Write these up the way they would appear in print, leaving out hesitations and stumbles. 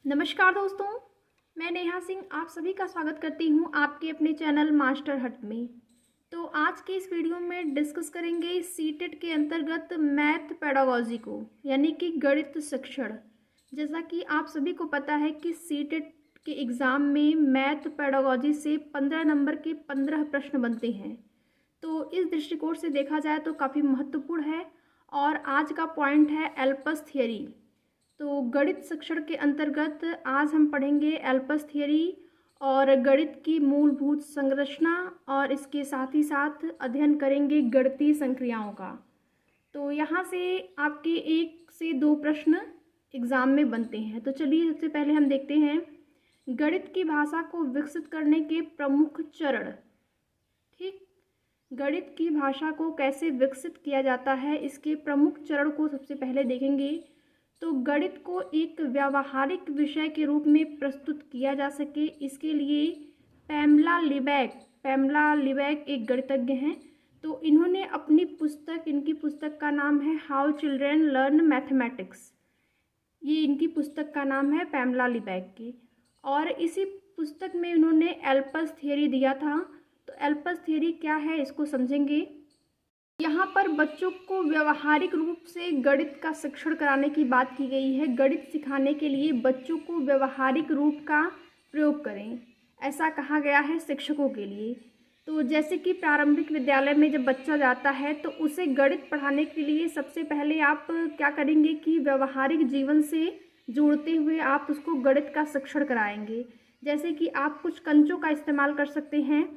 नमस्कार दोस्तों, मैं नेहा सिंह आप सभी का स्वागत करती हूं आपके अपने चैनल मास्टर हट में। तो आज के इस वीडियो में डिस्कस करेंगे सीटेट के अंतर्गत मैथ पेडागोजी को, यानी कि गणित शिक्षण। जैसा कि आप सभी को पता है कि सीटेट के एग्ज़ाम में मैथ पेडागोजी से 15 नंबर के 15 प्रश्न बनते हैं। तो इस दृष्टिकोण से देखा जाए तो काफ़ी महत्वपूर्ण है। और आज का पॉइंट है एल्पस थियरी। तो गणित शिक्षण के अंतर्गत आज हम पढ़ेंगे एल्पस थियरी और गणित की मूलभूत संरचना, और इसके साथ ही साथ अध्ययन करेंगे गणितीय संक्रियाओं का। तो यहाँ से आपके 1 से 2 प्रश्न एग्ज़ाम में बनते हैं। तो चलिए सबसे पहले हम देखते हैं गणित की भाषा को विकसित करने के प्रमुख चरण। ठीक, गणित की भाषा को कैसे विकसित किया जाता है, इसके प्रमुख चरण को सबसे पहले देखेंगे। तो गणित को एक व्यावहारिक विषय के रूप में प्रस्तुत किया जा सके, इसके लिए पैमला लिबैक एक गणितज्ञ हैं। तो इन्होंने अपनी पुस्तक, इनकी पुस्तक का नाम है हाउ चिल्ड्रेन लर्न मैथमेटिक्स। ये इनकी पुस्तक का नाम है पैमला लिबैक की। और इसी पुस्तक में इन्होंने एल्पस थियरी दिया था। तो एल्पस थियरी क्या है इसको समझेंगे। यहाँ पर बच्चों को व्यावहारिक रूप से गणित का शिक्षण कराने की बात की गई है। गणित सिखाने के लिए बच्चों को व्यावहारिक रूप का प्रयोग करें, ऐसा कहा गया है शिक्षकों के लिए। तो जैसे कि प्रारंभिक विद्यालय में जब बच्चा जाता है तो उसे गणित पढ़ाने के लिए सबसे पहले आप क्या करेंगे कि व्यावहारिक जीवन से जोड़ते हुए आप उसको गणित का शिक्षण कराएंगे। जैसे कि आप कुछ कंचों का इस्तेमाल कर सकते हैं।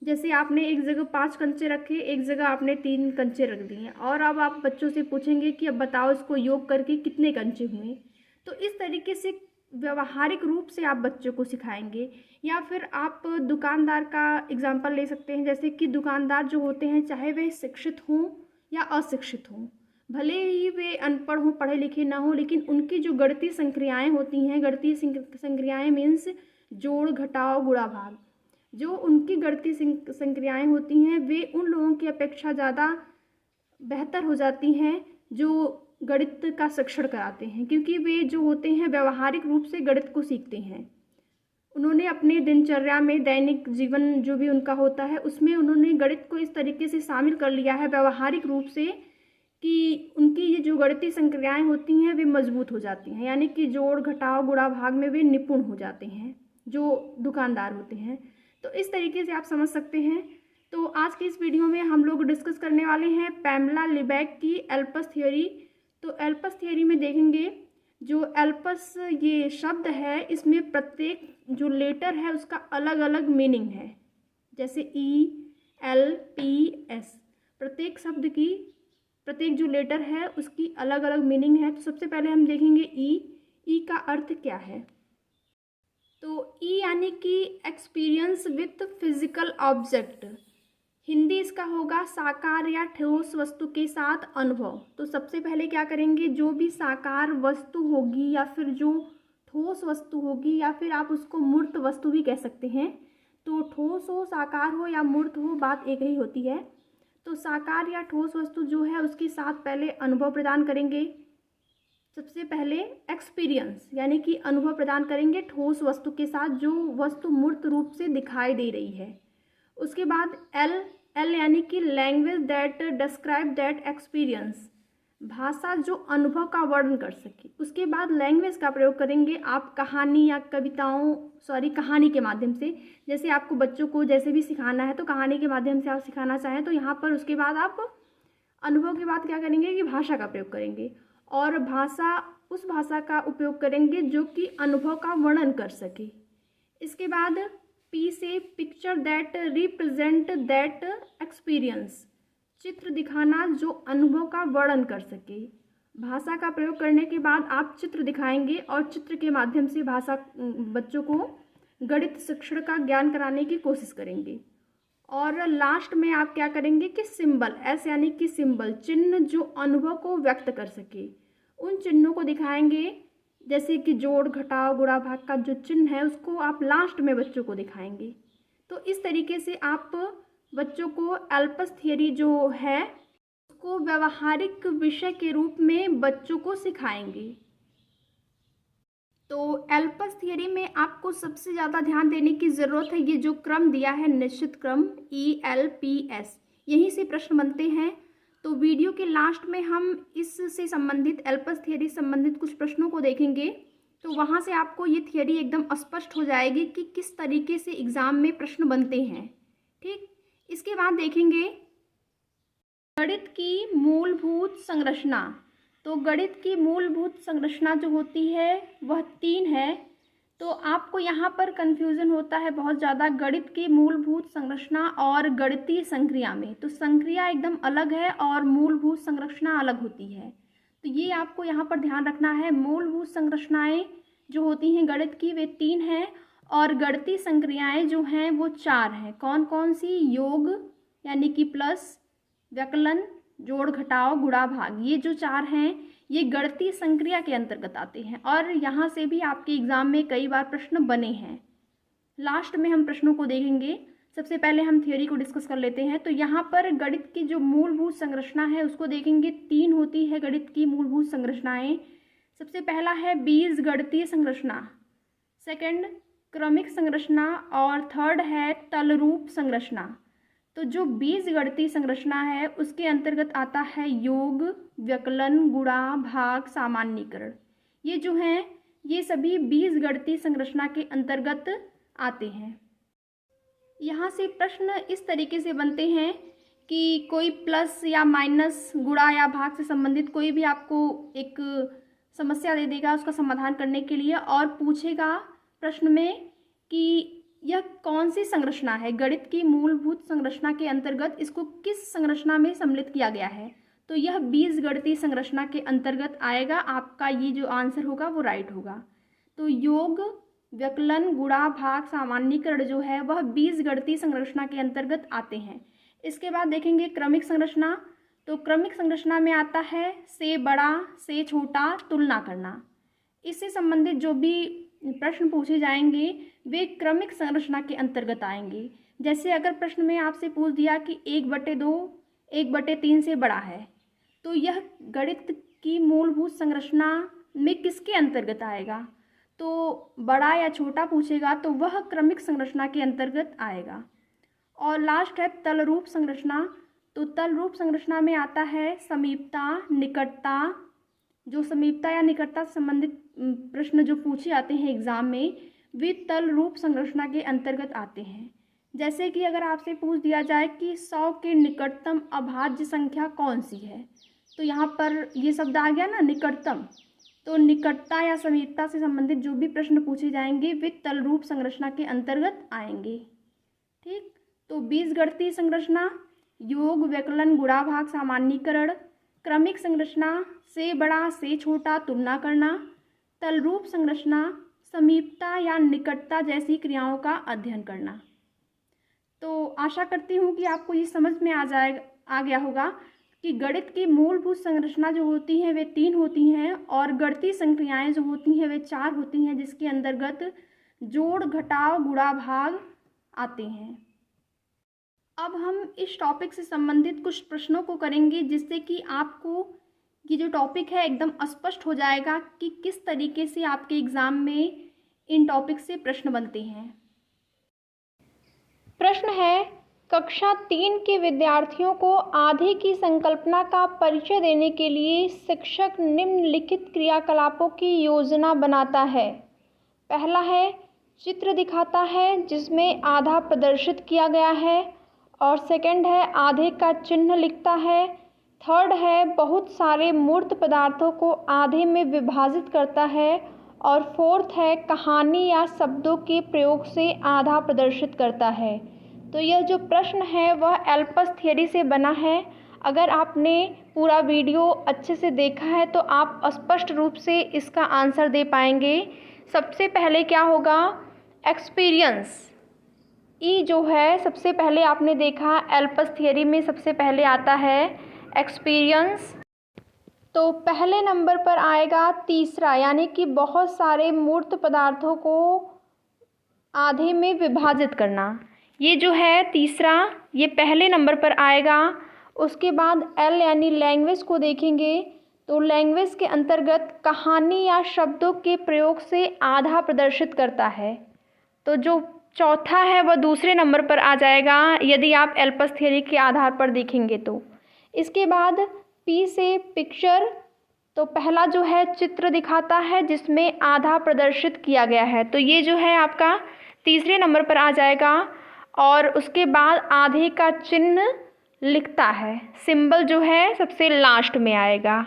जैसे आपने एक जगह 5 कंचे रखे, एक जगह आपने 3 कंचे रख दिए, और अब आप बच्चों से पूछेंगे कि अब बताओ इसको योग करके कितने कंचे हुए। तो इस तरीके से व्यावहारिक रूप से आप बच्चों को सिखाएंगे। या फिर आप दुकानदार का एग्जाम्पल ले सकते हैं। जैसे कि दुकानदार जो होते हैं, चाहे वे शिक्षित हों या अशिक्षित हों, भले ही वे अनपढ़ हों, पढ़े लिखे ना हों, लेकिन उनकी जो गणितीय संक्रियाएँ होती हैं, गणितीय संक्रियाएँ मीन्स जोड़ घटाव गुणा भाग, जो उनकी गणितीय संक्रियाएँ होती हैं वे उन लोगों की अपेक्षा ज़्यादा बेहतर हो जाती हैं जो गणित का शिक्षण कराते हैं, क्योंकि वे जो होते हैं व्यावहारिक रूप से गणित को सीखते हैं। उन्होंने अपने दिनचर्या में, दैनिक जीवन जो भी उनका होता है, उसमें उन्होंने गणित को इस तरीके से शामिल कर लिया है व्यावहारिक रूप से कि उनकी ये जो गणितीय संक्रियाएँ होती हैं वे मजबूत हो जाती हैं, यानी कि जोड़ घटाव गुणा भाग में वे निपुण हो जाते हैं जो दुकानदार होते हैं। तो इस तरीके से आप समझ सकते हैं। तो आज की इस वीडियो में हम लोग डिस्कस करने वाले हैं पैमला लिबैक की एल्पस थियरी। तो एल्पस थियरी में देखेंगे जो एल्पस ये शब्द है, इसमें प्रत्येक जो लेटर है उसका अलग अलग मीनिंग है। जैसे ELPS, प्रत्येक शब्द की प्रत्येक जो लेटर है उसकी अलग अलग मीनिंग है। तो सबसे पहले हम देखेंगे ई का अर्थ क्या है। तो ई यानी कि experience with physical object, Hindi इसका होगा साकार या ठोस वस्तु के साथ अनुभव। तो सबसे पहले क्या करेंगे, जो भी साकार वस्तु होगी या फिर जो ठोस वस्तु होगी, या फिर आप उसको मूर्त वस्तु भी कह सकते हैं। तो ठोस हो, साकार हो या मूर्त हो, बात एक ही होती है। तो साकार या ठोस वस्तु जो है उसके साथ पहले अनुभव प्रदान करेंगे। सबसे पहले एक्सपीरियंस यानी कि अनुभव प्रदान करेंगे ठोस वस्तु के साथ, जो वस्तु मूर्त रूप से दिखाई दे रही है। उसके बाद एल यानी कि language that describe that experience, भाषा जो अनुभव का वर्णन कर सके। उसके बाद लैंग्वेज का प्रयोग करेंगे आप कहानी या कहानी के माध्यम से। जैसे आपको बच्चों को जैसे भी सिखाना है तो कहानी के माध्यम से आप सिखाना चाहें तो यहाँ पर उसके बाद आप अनुभव के बाद क्या करेंगे कि भाषा का प्रयोग करेंगे, और उस भाषा का उपयोग करेंगे जो कि अनुभव का वर्णन कर सके। इसके बाद पी से picture that represent that experience, चित्र दिखाना जो अनुभव का वर्णन कर सके। भाषा का प्रयोग करने के बाद आप चित्र दिखाएंगे और चित्र के माध्यम से बच्चों को गणित शिक्षण का ज्ञान कराने की कोशिश करेंगे। और लास्ट में आप क्या करेंगे कि सिंबल, एस यानी कि सिंबल, चिन्ह जो अनुभव को व्यक्त कर सके, उन चिन्हों को दिखाएंगे। जैसे कि जोड़ घटाव गुणा भाग का जो चिन्ह है उसको आप लास्ट में बच्चों को दिखाएंगे। तो इस तरीके से आप बच्चों को एल्पस थियरी जो है उसको व्यावहारिक विषय के रूप में बच्चों को सिखाएंगे। तो एल्पस थियरी में आपको सबसे ज़्यादा ध्यान देने की ज़रूरत है ये जो क्रम दिया है, निश्चित क्रम ELPS, यहीं से प्रश्न बनते हैं। तो वीडियो के लास्ट में हम इससे संबंधित, एल्पस थियरी संबंधित कुछ प्रश्नों को देखेंगे, तो वहाँ से आपको ये थियरी एकदम स्पष्ट हो जाएगी कि किस तरीके से एग्ज़ाम में प्रश्न बनते हैं। ठीक, इसके बाद देखेंगे गणित की मूलभूत संरचना। तो गणित की मूलभूत संरचना जो होती है वह 3 है। तो आपको यहाँ पर कन्फ्यूज़न होता है बहुत ज़्यादा गणित की मूलभूत संरचना और गणितीय संक्रिया में। तो संक्रिया एकदम अलग है और मूलभूत संरचना अलग होती है। तो ये आपको यहाँ पर ध्यान रखना है। मूलभूत संरचनाएं जो होती हैं गणित की वे 3 हैं और गणितीय संक्रियाएं जो हैं वो 4 हैं। कौन कौन सी? योग यानी कि प्लस, व्यकलन, जोड़ घटाव, गुणा भाग, ये जो 4 हैं ये गणितीय संक्रिया के अंतर्गत आते हैं और यहाँ से भी आपके एग्ज़ाम में कई बार प्रश्न बने हैं। लास्ट में हम प्रश्नों को देखेंगे। सबसे पहले हम थ्योरी को डिस्कस कर लेते हैं। तो यहाँ पर गणित की जो मूलभूत संरचना है उसको देखेंगे। 3 होती है गणित की मूलभूत संरचनाएं। सबसे पहला है बीजगणितीय संरचना, सेकंड क्रमिक संरचना और थर्ड है तलरूप संरचना। तो जो बीजगणितीय संरचना है उसके अंतर्गत आता है योग, व्यकलन, गुणा, भाग, सामान्यीकरण। ये जो हैं ये सभी बीजगणितीय संरचना के अंतर्गत आते हैं। यहाँ से प्रश्न इस तरीके से बनते हैं कि कोई प्लस या माइनस, गुणा या भाग से संबंधित कोई भी आपको एक समस्या दे देगा उसका समाधान करने के लिए और पूछेगा प्रश्न में कि यह कौन सी संरचना है, गणित की मूलभूत संरचना के अंतर्गत इसको किस संरचना में सम्मिलित किया गया है। तो यह बीजगणितीय संरचना के अंतर्गत आएगा। आपका ये जो आंसर होगा वो राइट होगा। तो योग, व्यकलन, गुणा, भाग, सामान्यीकरण जो है वह बीजगणितीय संरचना के अंतर्गत आते हैं। इसके बाद देखेंगे क्रमिक संरचना। तो क्रमिक संरचना में आता है से बड़ा, से छोटा, तुलना करना। इससे संबंधित जो भी प्रश्न पूछे जाएंगे वे क्रमिक संरचना के अंतर्गत आएंगे। जैसे अगर प्रश्न में आपसे पूछ दिया कि 1/2 1/3 से बड़ा है, तो यह गणित की मूलभूत संरचना में किसके अंतर्गत आएगा? तो बड़ा या छोटा पूछेगा तो वह क्रमिक संरचना के अंतर्गत आएगा। और लास्ट है तलरूप संरचना। तो तलरूप संरचना में आता है समीपता, निकटता। जो समीपता या निकटता से संबंधित प्रश्न जो पूछे जाते हैं एग्ज़ाम में वे तल रूप संरचना के अंतर्गत आते हैं। जैसे कि अगर आपसे पूछ दिया जाए कि 100 के निकटतम अभाज्य संख्या कौन सी है, तो यहाँ पर ये शब्द आ गया ना, निकटतम। तो निकटता या समीपता से संबंधित जो भी प्रश्न पूछे जाएंगे वे तल रूप संरचना के अंतर्गत आएंगे। ठीक, तो बीजगणितीय संरचना, योग, व्यकलन, गुणा, भाग, सामान्यीकरण। क्रमिक संरचना से बड़ा, से छोटा, तुलना करना। तलरूप संरचना समीपता या निकटता जैसी क्रियाओं का अध्ययन करना। तो आशा करती हूँ कि आपको ये समझ में आ गया होगा कि गणित की मूलभूत संरचना जो होती हैं वे 3 होती हैं और गणितीय संक्रियाएं जो होती हैं वे 4 होती हैं, जिसके अंतर्गत जोड़, घटाव, गुणा, भाग आते हैं। अब हम इस टॉपिक से संबंधित कुछ प्रश्नों को करेंगे जिससे कि आपको ये जो टॉपिक है एकदम स्पष्ट हो जाएगा कि किस तरीके से आपके एग्ज़ाम में इन टॉपिक से प्रश्न बनते हैं। प्रश्न है, कक्षा 3 के विद्यार्थियों को आधे की संकल्पना का परिचय देने के लिए शिक्षक निम्नलिखित क्रियाकलापों की योजना बनाता है। पहला है, चित्र दिखाता है जिसमें आधा प्रदर्शित किया गया है, और सेकंड है आधे का चिन्ह लिखता है। थर्ड है बहुत सारे मूर्त पदार्थों को आधे में विभाजित करता है, और फोर्थ है कहानी या शब्दों के प्रयोग से आधा प्रदर्शित करता है। तो यह जो प्रश्न है वह एल्पस थियरी से बना है। अगर आपने पूरा वीडियो अच्छे से देखा है तो आप स्पष्ट रूप से इसका आंसर दे पाएंगे। सबसे पहले क्या होगा, एक्सपीरियंस। ई जो है सबसे पहले आपने देखा एल्पस थियरी में सबसे पहले आता है एक्सपीरियंस। तो पहले नंबर पर आएगा तीसरा, यानी कि बहुत सारे मूर्त पदार्थों को आधे में विभाजित करना। ये जो है तीसरा, ये पहले नंबर पर आएगा। उसके बाद एल यानी लैंग्वेज को देखेंगे तो लैंग्वेज के अंतर्गत कहानी या शब्दों के प्रयोग से आधा प्रदर्शित करता है। तो जो चौथा है वह दूसरे नंबर पर आ जाएगा यदि आप एल्पस थ्योरी के आधार पर देखेंगे तो। इसके बाद पी से पिक्चर, तो पहला जो है चित्र दिखाता है जिसमें आधा प्रदर्शित किया गया है, तो ये जो है आपका तीसरे नंबर पर आ जाएगा। और उसके बाद आधे का चिन्ह लिखता है, सिंबल जो है सबसे लास्ट में आएगा।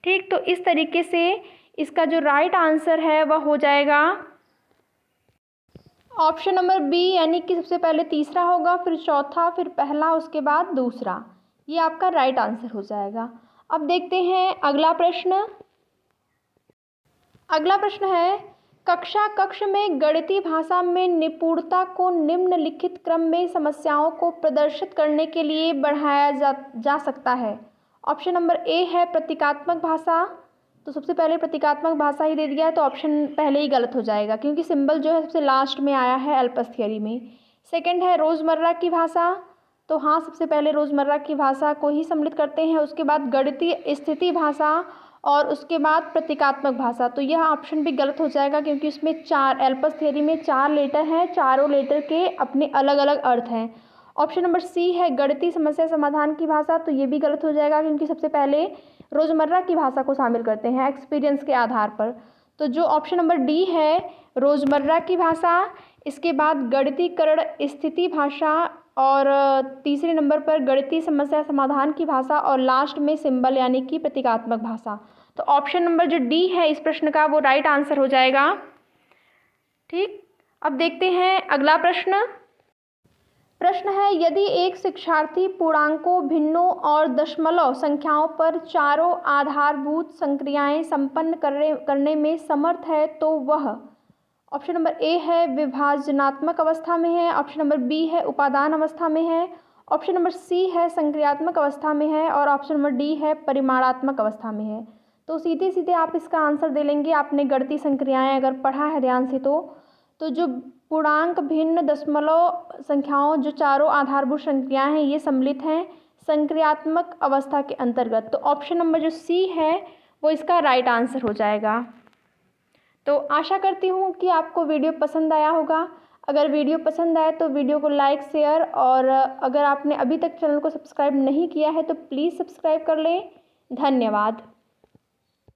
ठीक, तो इस तरीके से इसका जो राइट आंसर है वह हो जाएगा ऑप्शन नंबर बी, यानी कि सबसे पहले तीसरा होगा, फिर चौथा, फिर पहला, उसके बाद दूसरा। ये आपका राइट आंसर हो जाएगा। अब देखते हैं अगला प्रश्न। अगला प्रश्न है, कक्षा कक्ष में गणितीय भाषा में निपुणता को निम्नलिखित क्रम में समस्याओं को प्रदर्शित करने के लिए बढ़ाया जा सकता है। ऑप्शन नंबर ए है प्रतीकात्मक भाषा, तो सबसे पहले प्रतीकात्मक भाषा ही दे दिया है, तो ऑप्शन पहले ही गलत हो जाएगा क्योंकि सिंबल जो है सबसे लास्ट में आया है एल्पस थ्योरी में। सेकंड है रोज़मर्रा की भाषा, तो हाँ सबसे पहले रोज़मर्रा की भाषा को ही सम्मिलित करते हैं, उसके बाद गणितीय स्थिति भाषा और उसके बाद प्रतीकात्मक भाषा। तो यह ऑप्शन भी गलत हो जाएगा क्योंकि उसमें एल्पस थ्योरी में 4 लेटर हैं, चारों लेटर के अपने अलग अलग अर्थ हैं। ऑप्शन नंबर सी है गणितीय समस्या समाधान की भाषा, तो ये भी गलत हो जाएगा क्योंकि सबसे पहले रोज़मर्रा की भाषा को शामिल करते हैं एक्सपीरियंस के आधार पर। तो जो ऑप्शन नंबर डी है रोज़मर्रा की भाषा, इसके बाद गणितीकरण स्थिति भाषा और तीसरे नंबर पर गणितीय समस्या समाधान की भाषा और लास्ट में सिंबल यानी कि प्रतीकात्मक भाषा। तो ऑप्शन नंबर जो डी है इस प्रश्न का वो राइट आंसर हो जाएगा। ठीक, अब देखते हैं अगला प्रश्न। प्रश्न है, यदि एक शिक्षार्थी पूर्णांकों, भिन्नों और दशमलव संख्याओं पर चारों आधारभूत संक्रियाएं संपन्न करने में समर्थ है तो वह, ऑप्शन नंबर ए है विभाजनात्मक अवस्था में है, ऑप्शन नंबर बी है उपादान अवस्था में है, ऑप्शन नंबर सी है संक्रियात्मक अवस्था में है और ऑप्शन नंबर डी है परिमाणात्मक अवस्था में है। तो सीधे सीधे आप इसका आंसर दे लेंगे। आपने गणितीय संक्रियाएं अगर पढ़ा है ध्यान से तो जो पूर्णांक, भिन्न, दशमलव संख्याओं, जो चारों आधारभूत संक्रियाएं हैं ये सम्मिलित हैं संक्रियात्मक अवस्था के अंतर्गत। तो ऑप्शन नंबर जो सी है वो इसका राइट आंसर हो जाएगा। तो आशा करती हूँ कि आपको वीडियो पसंद आया होगा। अगर वीडियो पसंद आए तो वीडियो को लाइक, शेयर और अगर आपने अभी तक चैनल को सब्सक्राइब नहीं किया है तो प्लीज़ सब्सक्राइब कर लें। धन्यवाद।